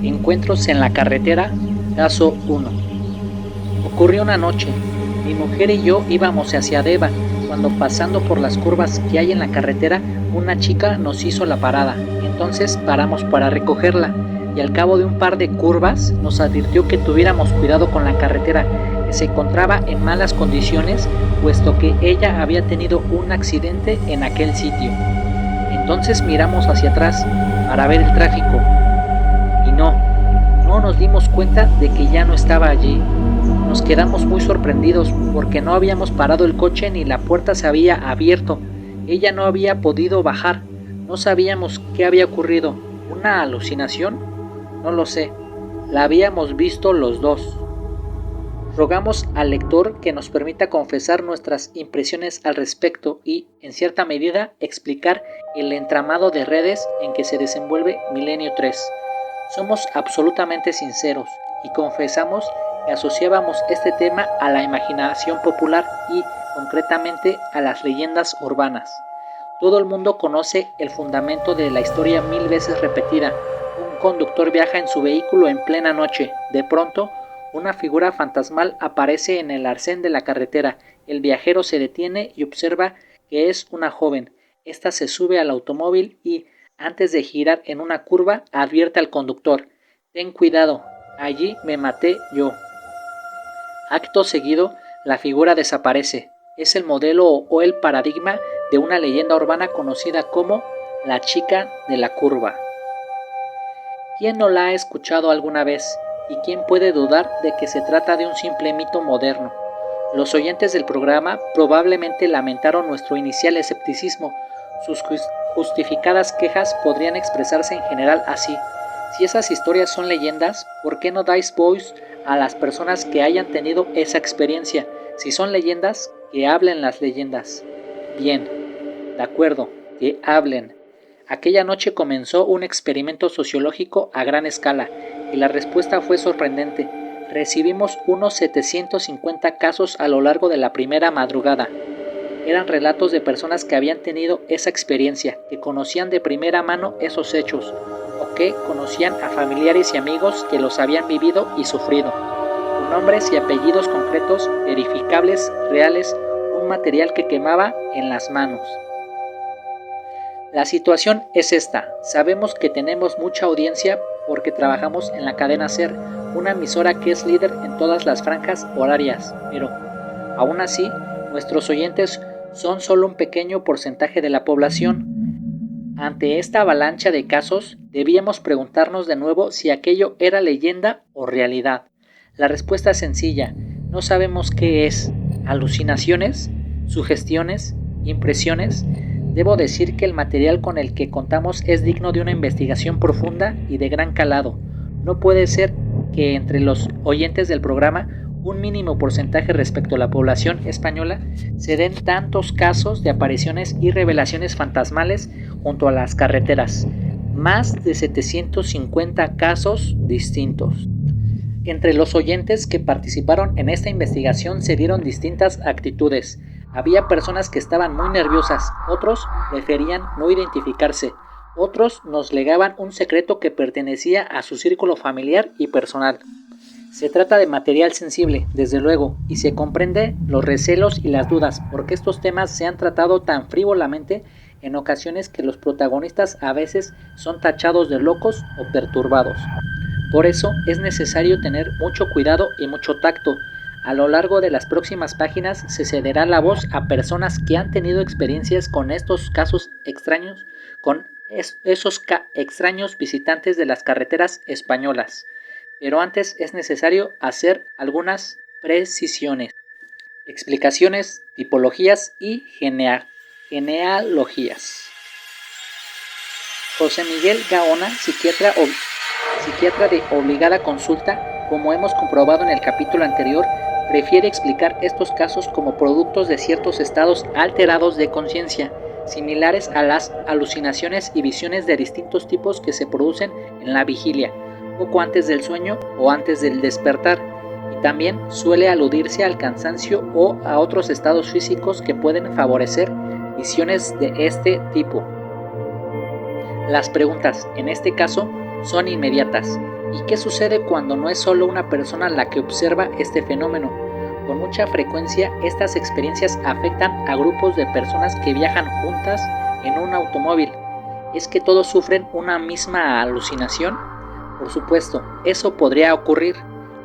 Encuentros en la carretera, caso 1. Ocurrió una noche. Mi mujer y yo íbamos hacia Deva, cuando pasando por las curvas que hay en la carretera, una chica nos hizo la parada. Entonces paramos para recogerla y al cabo de un par de curvas nos advirtió que tuviéramos cuidado con la carretera, que se encontraba en malas condiciones, puesto que ella había tenido un accidente en aquel sitio. Entonces miramos hacia atrás para ver el tráfico y no nos dimos cuenta de que ya no estaba allí. Nos quedamos muy sorprendidos porque no habíamos parado el coche ni la puerta se había abierto. Ella no había podido bajar. No sabíamos qué había ocurrido. ¿Una alucinación? No lo sé. La habíamos visto los dos. Rogamos al lector que nos permita confesar nuestras impresiones al respecto y, en cierta medida, explicar el entramado de redes en que se desenvuelve Milenio 3. Somos absolutamente sinceros y confesamos que asociábamos este tema a la imaginación popular y, concretamente, a las leyendas urbanas. Todo el mundo conoce el fundamento de la historia 1000 veces repetida. Un conductor viaja en su vehículo en plena noche. De pronto, una figura fantasmal aparece en el arcén de la carretera. El viajero se detiene y observa que es una joven. Esta se sube al automóvil y, antes de girar en una curva, advierte al conductor: «Ten cuidado, allí me maté yo». Acto seguido, la figura desaparece. Es el modelo o el paradigma de una leyenda urbana conocida como la chica de la curva. ¿Quién no la ha escuchado alguna vez? ¿Y quién puede dudar de que se trata de un simple mito moderno? Los oyentes del programa probablemente lamentaron nuestro inicial escepticismo. Sus justificadas quejas podrían expresarse en general así: si esas historias son leyendas, ¿por qué no dais voz a las personas que hayan tenido esa experiencia? Si son leyendas, que hablen las leyendas. Bien, de acuerdo, que hablen. Aquella noche comenzó un experimento sociológico a gran escala y la respuesta fue sorprendente. Recibimos unos 750 casos a lo largo de la primera madrugada. Eran relatos de personas que habían tenido esa experiencia, que conocían de primera mano esos hechos, o que conocían a familiares y amigos que los habían vivido y sufrido, con nombres y apellidos concretos, verificables, reales, un material que quemaba en las manos. La situación es esta: sabemos que tenemos mucha audiencia porque trabajamos en la cadena SER, una emisora que es líder en todas las franjas horarias, pero, aún así, nuestros oyentes son solo un pequeño porcentaje de la población. Ante esta avalancha de casos, debíamos preguntarnos de nuevo si aquello era leyenda o realidad. La respuesta es sencilla: no sabemos qué es. ¿Alucinaciones? ¿Sugestiones? ¿Impresiones? Debo decir que el material con el que contamos es digno de una investigación profunda y de gran calado. No puede ser que entre los oyentes del programa, un mínimo porcentaje respecto a la población española, se den tantos casos de apariciones y revelaciones fantasmales junto a las carreteras. Más de 750 casos distintos. Entre los oyentes que participaron en esta investigación se dieron distintas actitudes. Había personas que estaban muy nerviosas, otros preferían no identificarse, otros nos legaban un secreto que pertenecía a su círculo familiar y personal. Se trata de material sensible, desde luego, y se comprende los recelos y las dudas, porque estos temas se han tratado tan frívolamente en ocasiones que los protagonistas a veces son tachados de locos o perturbados. Por eso es necesario tener mucho cuidado y mucho tacto. A lo largo de las próximas páginas se cederá la voz a personas que han tenido experiencias con estos casos extraños, con esos extraños visitantes de las carreteras españolas. Pero antes es necesario hacer algunas precisiones, explicaciones, tipologías y genealogías. José Miguel Gaona, psiquiatra de obligada consulta, como hemos comprobado en el capítulo anterior, prefiere explicar estos casos como productos de ciertos estados alterados de conciencia, similares a las alucinaciones y visiones de distintos tipos que se producen en la vigilia, poco antes del sueño o antes del despertar, y también suele aludirse al cansancio o a otros estados físicos que pueden favorecer visiones de este tipo. Las preguntas, en este caso, son inmediatas. ¿Y qué sucede cuando no es solo una persona la que observa este fenómeno? Con mucha frecuencia estas experiencias afectan a grupos de personas que viajan juntas en un automóvil. ¿Es que todos sufren una misma alucinación? Por supuesto, eso podría ocurrir,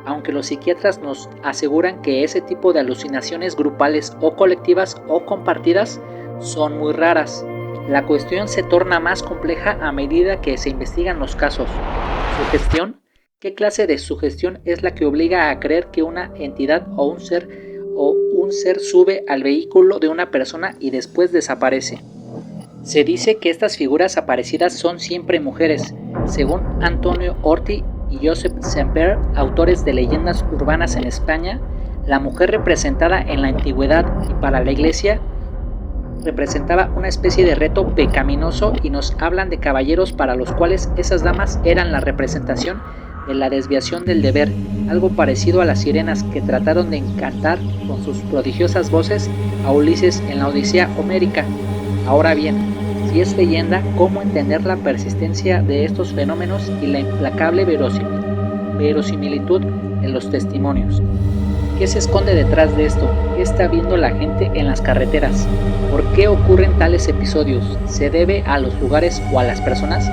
aunque los psiquiatras nos aseguran que ese tipo de alucinaciones grupales o colectivas o compartidas son muy raras. La cuestión se torna más compleja a medida que se investigan los casos. ¿Sugestión? ¿Qué clase de sugestión es la que obliga a creer que una entidad o un ser sube al vehículo de una persona y después desaparece? Se dice que estas figuras aparecidas son siempre mujeres, según Antonio Orti y Josep Semper, autores de leyendas urbanas en España. La mujer representada en la antigüedad y para la Iglesia representaba una especie de reto pecaminoso, y nos hablan de caballeros para los cuales esas damas eran la representación de la desviación del deber, algo parecido a las sirenas que trataron de encantar con sus prodigiosas voces a Ulises en la Odisea homérica. Ahora bien, si es leyenda, ¿cómo entender la persistencia de estos fenómenos y la implacable verosimilitud en los testimonios? ¿Qué se esconde detrás de esto? ¿Qué está viendo la gente en las carreteras? ¿Por qué ocurren tales episodios? ¿Se debe a los lugares o a las personas?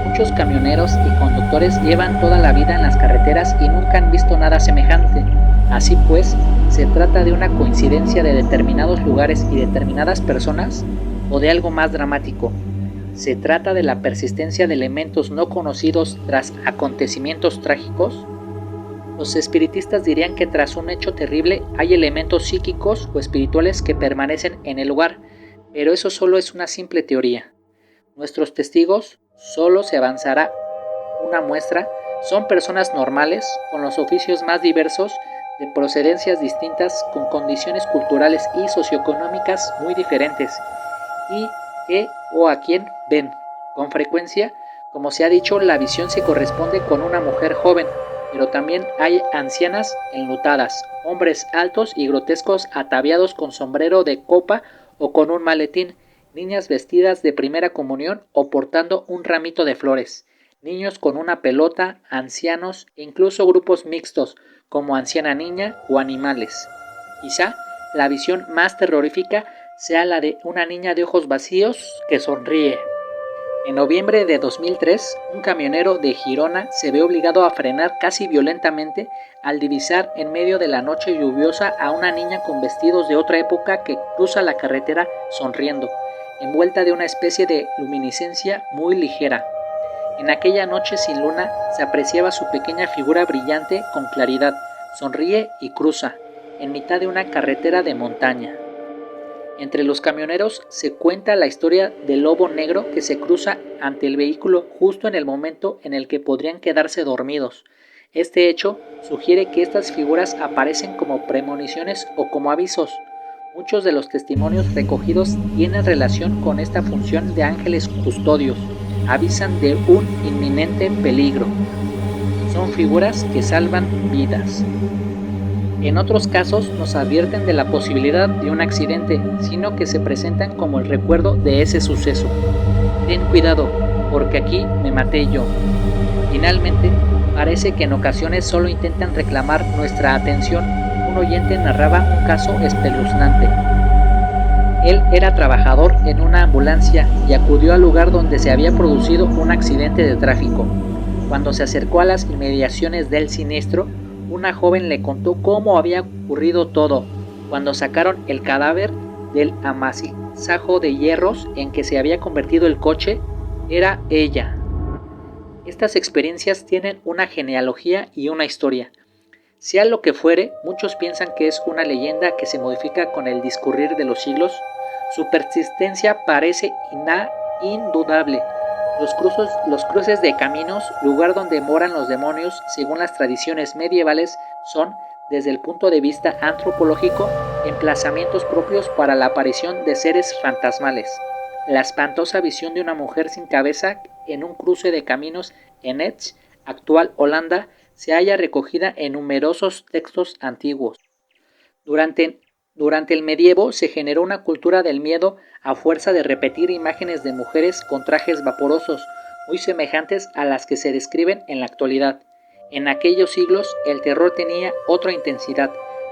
Muchos camioneros y conductores llevan toda la vida en las carreteras y nunca han visto nada semejante. Así pues, ¿se trata de una coincidencia de determinados lugares y determinadas personas? ¿O de algo más dramático? ¿Se trata de la persistencia de elementos no conocidos tras acontecimientos trágicos? Los espiritistas dirían que tras un hecho terrible hay elementos psíquicos o espirituales que permanecen en el lugar, pero eso solo es una simple teoría. Nuestros testigos, solo se avanzará una muestra, son personas normales, con los oficios más diversos, de procedencias distintas, con condiciones culturales y socioeconómicas muy diferentes, y qué o a quién ven. Con frecuencia, como se ha dicho, la visión se corresponde con una mujer joven, pero también hay ancianas enlutadas, hombres altos y grotescos ataviados con sombrero de copa o con un maletín, niñas vestidas de primera comunión o portando un ramito de flores, niños con una pelota, ancianos e incluso grupos mixtos como anciana niña o animales. Quizá la visión más terrorífica sea la de una niña de ojos vacíos que sonríe. En noviembre de 2003, un camionero de Girona se ve obligado a frenar casi violentamente al divisar en medio de la noche lluviosa a una niña con vestidos de otra época que cruza la carretera sonriendo, envuelta de una especie de luminiscencia muy ligera. En aquella noche sin luna se apreciaba su pequeña figura brillante con claridad, sonríe y cruza, en mitad de una carretera de montaña. Entre los camioneros se cuenta la historia del lobo negro que se cruza ante el vehículo justo en el momento en el que podrían quedarse dormidos. Este hecho sugiere que estas figuras aparecen como premoniciones o como avisos. Muchos de los testimonios recogidos tienen relación con esta función de ángeles custodios. Avisan de un inminente peligro. Son figuras que salvan vidas. En otros casos nos advierten de la posibilidad de un accidente, sino que se presentan como el recuerdo de ese suceso. Ten cuidado, porque aquí me maté yo. Finalmente, parece que en ocasiones solo intentan reclamar nuestra atención. Un oyente narraba un caso espeluznante. Él era trabajador en una ambulancia y acudió al lugar donde se había producido un accidente de tráfico. Cuando se acercó a las inmediaciones del siniestro, una joven le contó cómo había ocurrido todo. Cuando sacaron el cadáver del amasijo de hierros en que se había convertido el coche, era ella. Estas experiencias tienen una genealogía y una historia. Sea lo que fuere, muchos piensan que es una leyenda que se modifica con el discurrir de los siglos. Su persistencia parece indudable. Los cruces de caminos, lugar donde moran los demonios, según las tradiciones medievales, son, desde el punto de vista antropológico, emplazamientos propios para la aparición de seres fantasmales. La espantosa visión de una mujer sin cabeza en un cruce de caminos en Utrecht, actual Holanda, se halla recogida en numerosos textos antiguos. Durante el medievo se generó una cultura del miedo a fuerza de repetir imágenes de mujeres con trajes vaporosos, muy semejantes a las que se describen en la actualidad. En aquellos siglos el terror tenía otra intensidad.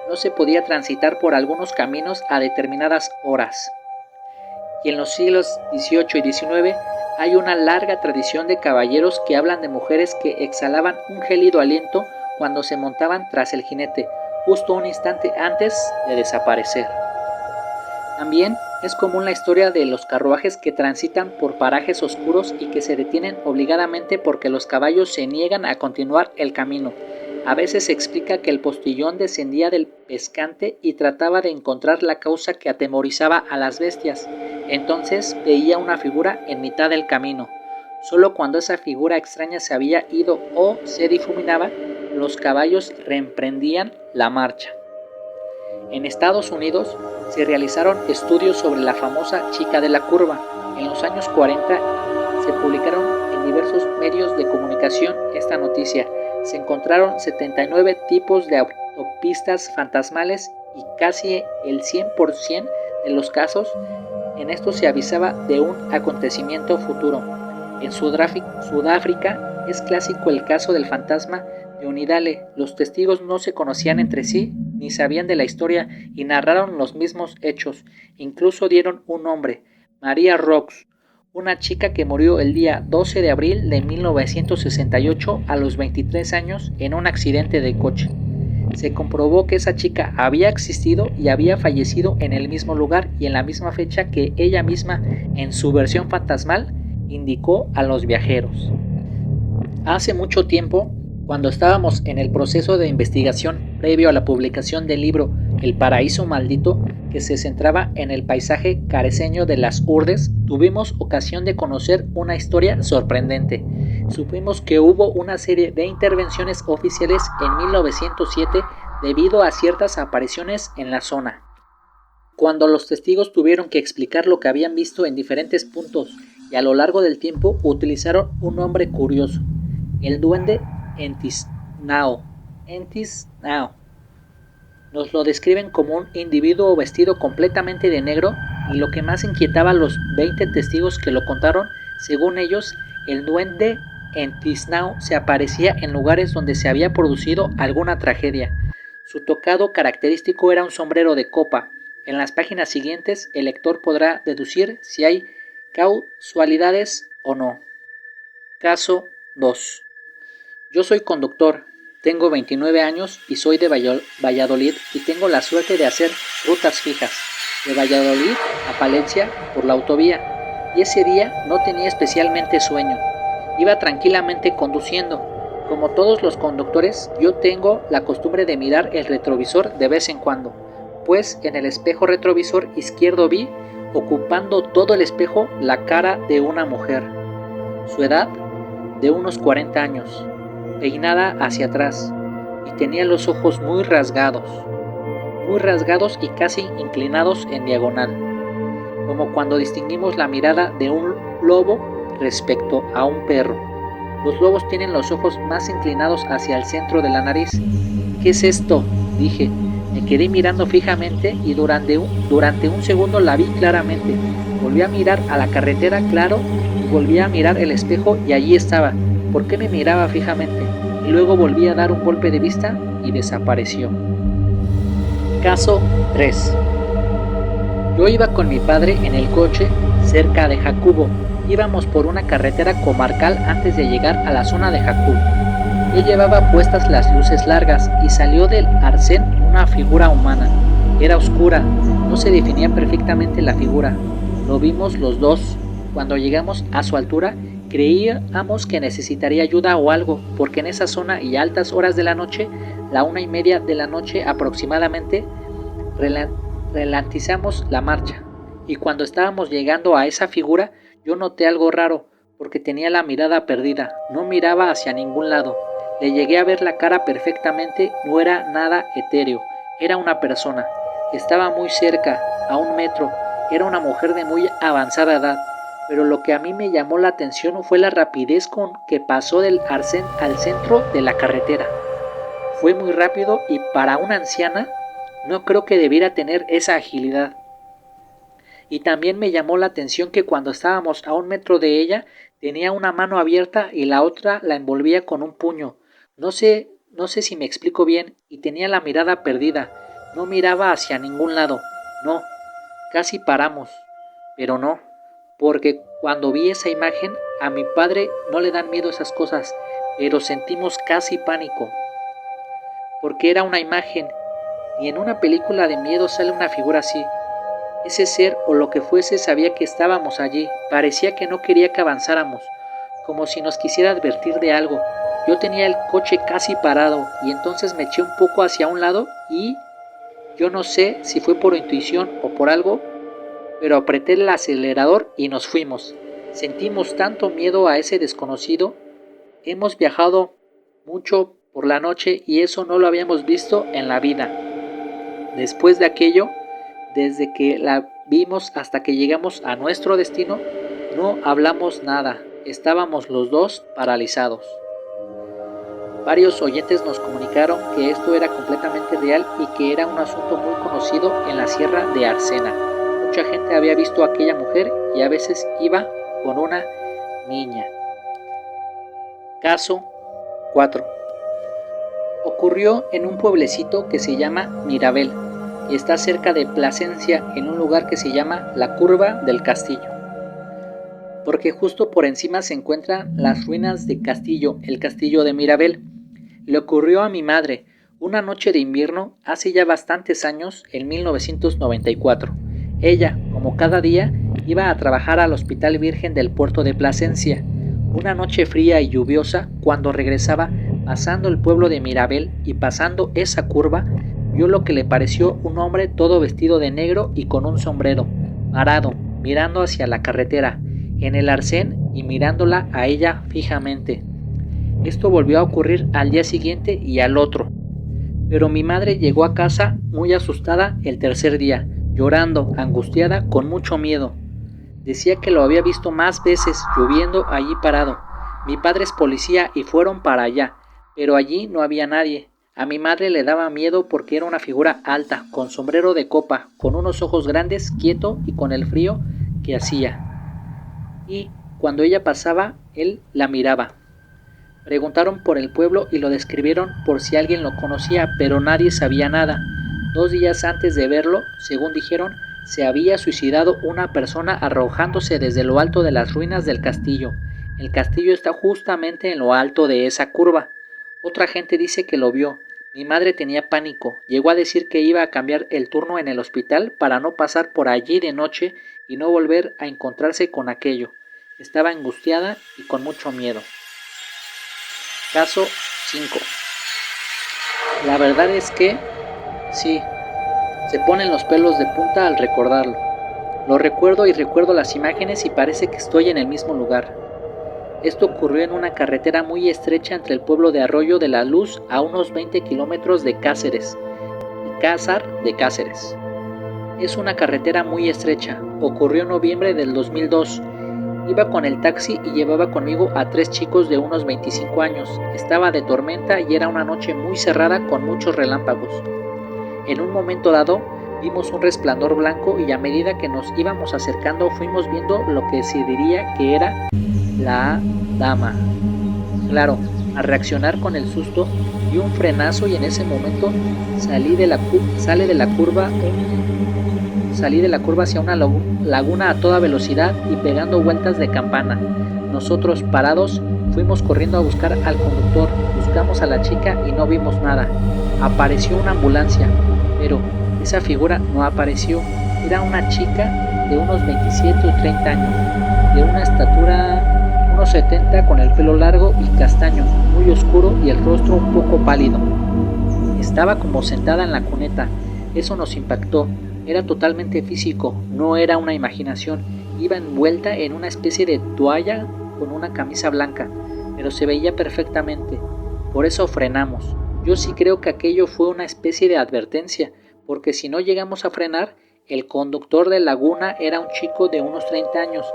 No se podía transitar por algunos caminos a determinadas horas. Y en los siglos XVIII y XIX hay una larga tradición de caballeros que hablan de mujeres que exhalaban un gélido aliento cuando se montaban tras el jinete, justo un instante antes de desaparecer. También es común la historia de los carruajes que transitan por parajes oscuros y que se detienen obligadamente porque los caballos se niegan a continuar el camino. A veces se explica que el postillón descendía del pescante y trataba de encontrar la causa que atemorizaba a las bestias. Entonces veía una figura en mitad del camino. Solo cuando esa figura extraña se había ido o se difuminaba, los caballos reemprendían la marcha. En Estados Unidos se realizaron estudios sobre la famosa chica de la curva. En los años 40 se publicaron en diversos medios de comunicación esta noticia. Se encontraron 79 tipos de autopistas fantasmales y casi el 100% de los casos en estos se avisaba de un acontecimiento futuro. En Sudáfrica es clásico el caso del fantasma de Unidale. Los testigos no se conocían entre sí ni sabían de la historia y narraron los mismos hechos. Incluso dieron un nombre, María Rox, una chica que murió el día 12 de abril de 1968 a los 23 años en un accidente de coche. Se comprobó que esa chica había existido y había fallecido en el mismo lugar y en la misma fecha que ella misma, en su versión fantasmal, indicó a los viajeros. Hace mucho tiempo, cuando estábamos en el proceso de investigación previo a la publicación del libro El Paraíso Maldito, que se centraba en el paisaje careseño de las Urdes, tuvimos ocasión de conocer una historia sorprendente. Supimos que hubo una serie de intervenciones oficiales en 1907 debido a ciertas apariciones en la zona. Cuando los testigos tuvieron que explicar lo que habían visto en diferentes puntos y a lo largo del tiempo utilizaron un nombre curioso, el duende Entisnao. Nos lo describen como un individuo vestido completamente de negro y lo que más inquietaba a los 20 testigos que lo contaron, según ellos, el duende Entisnao se aparecía en lugares donde se había producido alguna tragedia. Su tocado característico era un sombrero de copa. En las páginas siguientes el lector podrá deducir si hay causalidades o no. Caso 2. Yo soy conductor, tengo 29 años y soy de Valladolid y tengo la suerte de hacer rutas fijas, de Valladolid a Palencia por la autovía, y ese día no tenía especialmente sueño. Iba tranquilamente conduciendo. Como todos los conductores, yo tengo la costumbre de mirar el retrovisor de vez en cuando, pues en el espejo retrovisor izquierdo vi, ocupando todo el espejo, la cara de una mujer. Su edad, de unos 40 años. Peinada hacia atrás, y tenía los ojos muy rasgados y casi inclinados en diagonal, como cuando distinguimos la mirada de un lobo respecto a un perro. Los lobos tienen los ojos más inclinados hacia el centro de la nariz. ¿Qué es esto?, dije. Me quedé mirando fijamente y durante un segundo la vi claramente. Volví a mirar a la carretera, claro, y volví a mirar el espejo y allí estaba. ¿Por qué me miraba fijamente? Y luego volví a dar un golpe de vista y desapareció. Caso 3. Yo iba con mi padre en el coche cerca de Jacubo. Íbamos por una carretera comarcal antes de llegar a la zona de Jacubo. Él llevaba puestas las luces largas y salió del arcén una figura humana. Era oscura, no se definía perfectamente la figura. Lo vimos los dos. Cuando llegamos a su altura, creíamos que necesitaría ayuda o algo, porque en esa zona y a altas horas de la noche, la 1:30 de la noche aproximadamente, ralentizamos la marcha. Y cuando estábamos llegando a esa figura, yo noté algo raro, porque tenía la mirada perdida, no miraba hacia ningún lado. Le llegué a ver la cara perfectamente, no era nada etéreo, era una persona. Estaba muy cerca, a 1 metro, era una mujer de muy avanzada edad. Pero lo que a mí me llamó la atención fue la rapidez con que pasó del arcén al centro de la carretera. Fue muy rápido y para una anciana no creo que debiera tener esa agilidad. Y también me llamó la atención que cuando estábamos a 1 metro de ella tenía una mano abierta y la otra la envolvía con un puño, No sé si me explico bien, y tenía la mirada perdida. No miraba hacia ningún lado. No, casi paramos. Pero no, porque cuando vi esa imagen, a mi padre no le dan miedo esas cosas, pero sentimos casi pánico, porque era una imagen. Ni en una película de miedo sale una figura así. Ese ser o lo que fuese sabía que estábamos allí. Parecía que no quería que avanzáramos, como si nos quisiera advertir de algo. Yo tenía el coche casi parado y entonces me eché un poco hacia un lado y yo no sé si fue por intuición o por algo, pero apreté el acelerador y nos fuimos. Sentimos tanto miedo a ese desconocido. Hemos viajado mucho por la noche y eso no lo habíamos visto en la vida. Después de aquello, desde que la vimos hasta que llegamos a nuestro destino, no hablamos nada. Estábamos los dos paralizados. Varios oyentes nos comunicaron que esto era completamente real y que era un asunto muy conocido en la sierra de Arcena. Mucha gente había visto a aquella mujer y a veces iba con una niña. Caso 4. Ocurrió en un pueblecito que se llama Mirabel y está cerca de Plasencia, en un lugar que se llama la Curva del Castillo, porque justo por encima se encuentran las ruinas de Castillo, el castillo de Mirabel. Le ocurrió a mi madre una noche de invierno hace ya bastantes años, en 1994. Ella, como cada día, iba a trabajar al Hospital Virgen del puerto de Plasencia. Una noche fría y lluviosa, cuando regresaba, pasando el pueblo de Mirabel y pasando esa curva, vio lo que le pareció un hombre todo vestido de negro y con un sombrero, parado, mirando hacia la carretera, en el arcén y mirándola a ella fijamente. Esto volvió a ocurrir al día siguiente y al otro. Pero mi madre llegó a casa muy asustada el tercer día, llorando, angustiada, con mucho miedo. Decía que lo había visto más veces, lloviendo allí parado. Mi padre es policía y fueron para allá, pero allí no había nadie. A mi madre le daba miedo porque era una figura alta, con sombrero de copa, con unos ojos grandes, quieto y con el frío que hacía. Y cuando ella pasaba, él la miraba. Preguntaron por el pueblo y lo describieron por si alguien lo conocía, pero nadie sabía nada. 2 días antes de verlo, según dijeron, se había suicidado una persona arrojándose desde lo alto de las ruinas del castillo. El castillo está justamente en lo alto de esa curva. Otra gente dice que lo vio. Mi madre tenía pánico. Llegó a decir que iba a cambiar el turno en el hospital para no pasar por allí de noche y no volver a encontrarse con aquello. Estaba angustiada y con mucho miedo. Caso 5. La verdad es que, sí, se ponen los pelos de punta al recordarlo. Lo recuerdo y recuerdo las imágenes y parece que estoy en el mismo lugar. Esto ocurrió en una carretera muy estrecha entre el pueblo de Arroyo de la Luz a unos 20 kilómetros de Cáceres y Cázar de Cáceres. Es una carretera muy estrecha. Ocurrió en noviembre del 2002. Iba con el taxi y llevaba conmigo a 3 chicos de unos 25 años. Estaba de tormenta y era una noche muy cerrada con muchos relámpagos. En un momento dado vimos un resplandor blanco y a medida que nos íbamos acercando fuimos viendo lo que se diría que era la dama. Claro, al reaccionar con el susto di un frenazo y en ese momento salí de la curva hacia una laguna a toda velocidad y pegando vueltas de campana. Nosotros, parados, fuimos corriendo a buscar al conductor. Buscamos a la chica y no vimos nada. Apareció una ambulancia, pero esa figura no apareció. Era una chica de unos 27 o 30 años, de una estatura unos 70, con el pelo largo y castaño, muy oscuro y el rostro un poco pálido. Estaba como sentada en la cuneta. Eso nos impactó. Era totalmente físico, no era una imaginación. Iba envuelta en una especie de toalla con una camisa blanca, pero se veía perfectamente. Por eso frenamos. Yo sí creo que aquello fue una especie de advertencia, porque si no llegamos a frenar, el conductor de Laguna era un chico de unos 30 años.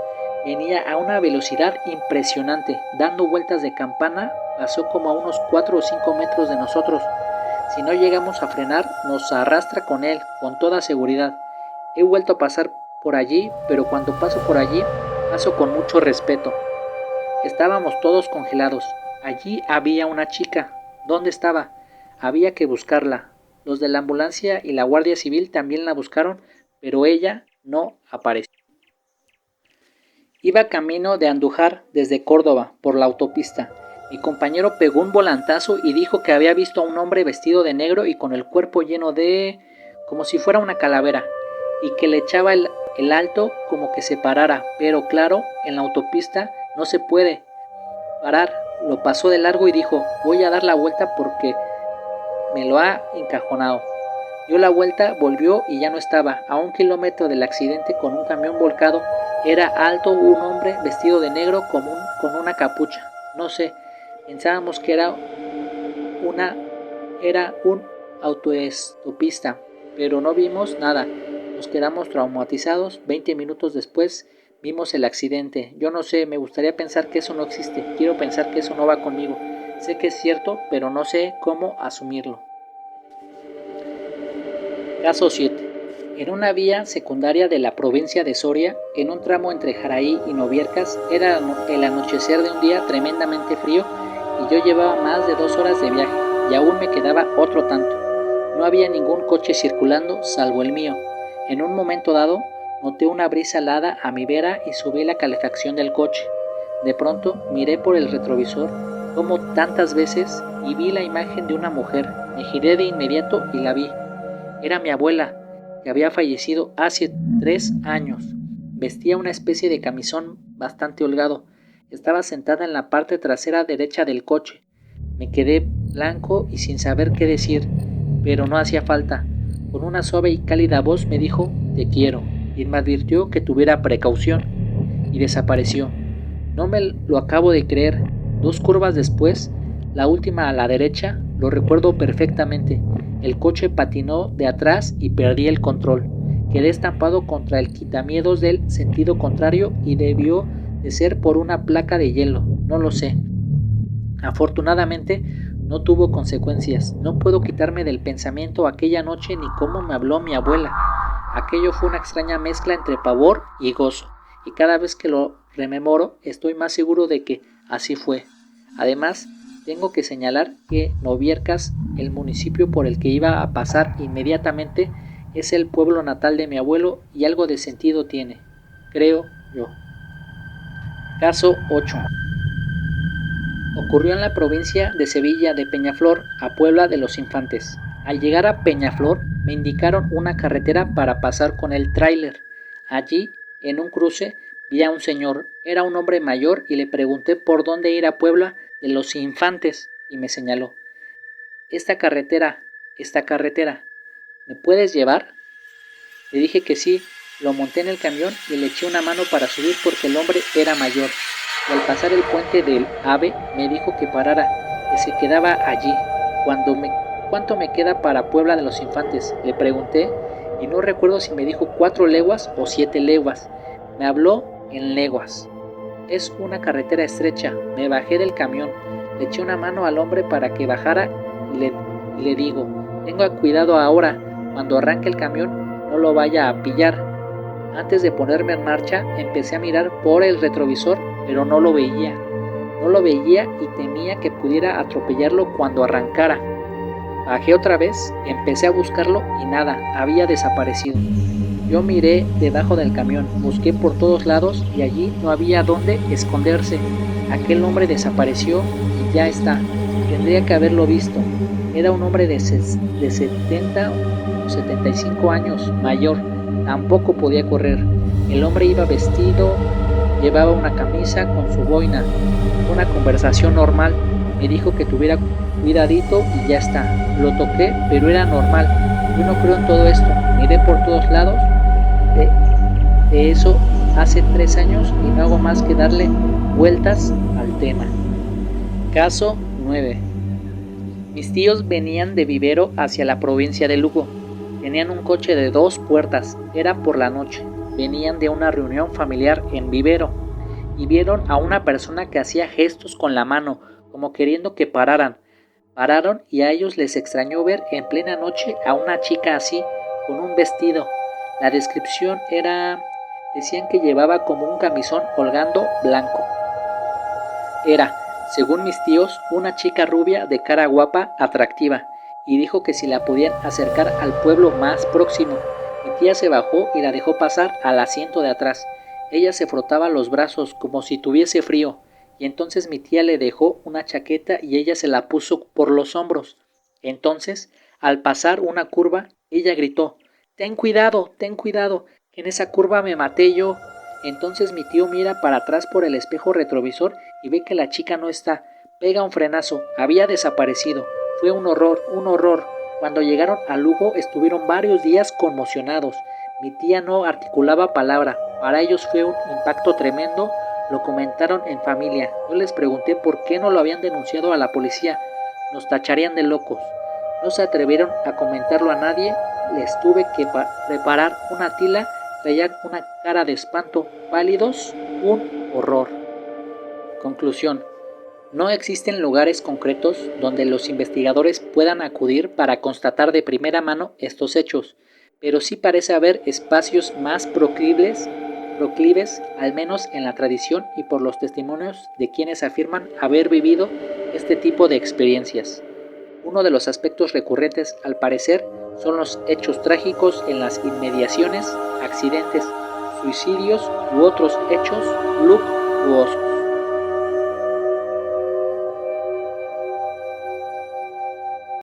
Venía a una velocidad impresionante, dando vueltas de campana, pasó como a unos 4 o 5 metros de nosotros. Si no llegamos a frenar, nos arrastra con él, con toda seguridad. He vuelto a pasar por allí, pero cuando paso por allí, paso con mucho respeto. Estábamos todos congelados. Allí había una chica. ¿Dónde estaba? Había que buscarla. Los de la ambulancia y la Guardia Civil también la buscaron, pero ella no apareció. Iba camino de Andújar desde Córdoba por la autopista. Mi compañero pegó un volantazo y dijo que había visto a un hombre vestido de negro y con el cuerpo lleno de... como si fuera una calavera, y que le echaba el alto como que se parara, pero claro, en la autopista no se puede parar. Lo pasó de largo y dijo, voy a dar la vuelta porque me lo ha encajonado. Dio la vuelta, volvió y ya no estaba. A 1 kilómetro del accidente con un camión volcado, era alto un hombre vestido de negro con una capucha. No sé, pensábamos que era un autoestopista, pero no vimos nada. Nos quedamos traumatizados. 20 minutos después vimos el accidente. Yo no sé, me gustaría pensar que eso no existe. Quiero pensar que eso no va conmigo. Sé que es cierto, pero no sé cómo asumirlo. Caso 7. En una vía secundaria de la provincia de Soria, en un tramo entre Jaraí y Noviercas, era el anochecer de un día tremendamente frío y yo llevaba más de 2 horas de viaje y aún me quedaba otro tanto. No había ningún coche circulando salvo el mío. En un momento dado, noté una brisa helada a mi vera y subí la calefacción del coche. De pronto, miré por el retrovisor, como tantas veces, y vi la imagen de una mujer. Me giré de inmediato y la vi. Era mi abuela, que había fallecido hace 3 años. Vestía una especie de camisón bastante holgado. Estaba sentada en la parte trasera derecha del coche. Me quedé blanco y sin saber qué decir, pero no hacía falta. Con una suave y cálida voz me dijo, te quiero, y me advirtió que tuviera precaución, y desapareció. No me lo acabo de creer. 2 curvas después, la última a la derecha, lo recuerdo perfectamente. El coche patinó de atrás y perdí el control. Quedé estampado contra el quitamiedos del sentido contrario y debió de ser por una placa de hielo, no lo sé. Afortunadamente no tuvo consecuencias. No puedo quitarme del pensamiento aquella noche ni cómo me habló mi abuela. Aquello fue una extraña mezcla entre pavor y gozo, y cada vez que lo rememoro estoy más seguro de que así fue. Además, tengo que señalar que Noviercas, el municipio por el que iba a pasar inmediatamente, es el pueblo natal de mi abuelo y algo de sentido tiene, creo yo. Caso 8. Ocurrió en la provincia de Sevilla de Peñaflor a Puebla de los Infantes. Al llegar a Peñaflor me indicaron una carretera para pasar con el tráiler. Allí, en un cruce, vi a un señor. Era un hombre mayor y le pregunté por dónde ir a Puebla de los Infantes y me señaló. Esta carretera, ¿me puedes llevar? Le dije que sí, lo monté en el camión y le eché una mano para subir porque el hombre era mayor. Y al pasar el puente del AVE me dijo que parara, que se quedaba allí. ¿Cuánto me queda para Puebla de los Infantes? Le pregunté y no recuerdo si me dijo 4 leguas o 7 leguas. Me habló en leguas. Es una carretera estrecha. Me bajé del camión, le eché una mano al hombre para que bajara y le digo, tenga cuidado ahora, cuando arranque el camión no lo vaya a pillar. Antes de ponerme en marcha, empecé a mirar por el retrovisor, pero no lo veía. No lo veía y temía que pudiera atropellarlo cuando arrancara. Bajé otra vez, empecé a buscarlo y nada, había desaparecido. Yo miré debajo del camión, busqué por todos lados y allí no había dónde esconderse. Aquel hombre desapareció y ya está. Tendría que haberlo visto. Era un hombre de 70 o 75 años, mayor. Tampoco podía correr. El hombre iba vestido, llevaba una camisa con su boina. Una conversación normal. Me dijo que tuviera cuidadito y ya está. Lo toqué, pero era normal. Yo no creo en todo esto. Miré por todos lados. De eso hace 3 años y no hago más que darle vueltas al tema. Caso 9. Mis tíos venían de Vivero hacia la provincia de Lugo. Tenían un coche de 2 puertas. Era por la noche. Venían de una reunión familiar en Vivero y vieron a una persona que hacía gestos con la mano, como queriendo que pararan. Pararon y a ellos les extrañó ver en plena noche a una chica así, con un vestido. La descripción decían que llevaba como un camisón holgando blanco. Era según mis tíos, una chica rubia de cara guapa, atractiva, y dijo que si la podían acercar al pueblo más próximo. Mi tía se bajó y la dejó pasar al asiento de atrás. Ella se frotaba los brazos como si tuviese frío, y entonces mi tía le dejó una chaqueta y ella se la puso por los hombros. Entonces, al pasar una curva, ella gritó: ten cuidado, que en esa curva me maté yo. Entonces mi tío mira para atrás por el espejo retrovisor y ve que la chica no está. Pega un frenazo, había desaparecido. Fue un horror, un horror. Cuando llegaron a Lugo estuvieron varios días conmocionados. Mi tía no articulaba palabra. Para ellos fue un impacto tremendo. Lo comentaron en familia. Yo les pregunté por qué no lo habían denunciado a la policía. Nos tacharían de locos. No se atrevieron a comentarlo a nadie. Les tuve que preparar una tila. Traían una cara de espanto, pálidos, un horror. Conclusión. No existen lugares concretos donde los investigadores puedan acudir para constatar de primera mano estos hechos, pero sí parece haber espacios más proclives, al menos en la tradición y por los testimonios de quienes afirman haber vivido este tipo de experiencias. Uno de los aspectos recurrentes, al parecer, son los hechos trágicos en las inmediaciones, accidentes, suicidios u otros hechos luctuosos.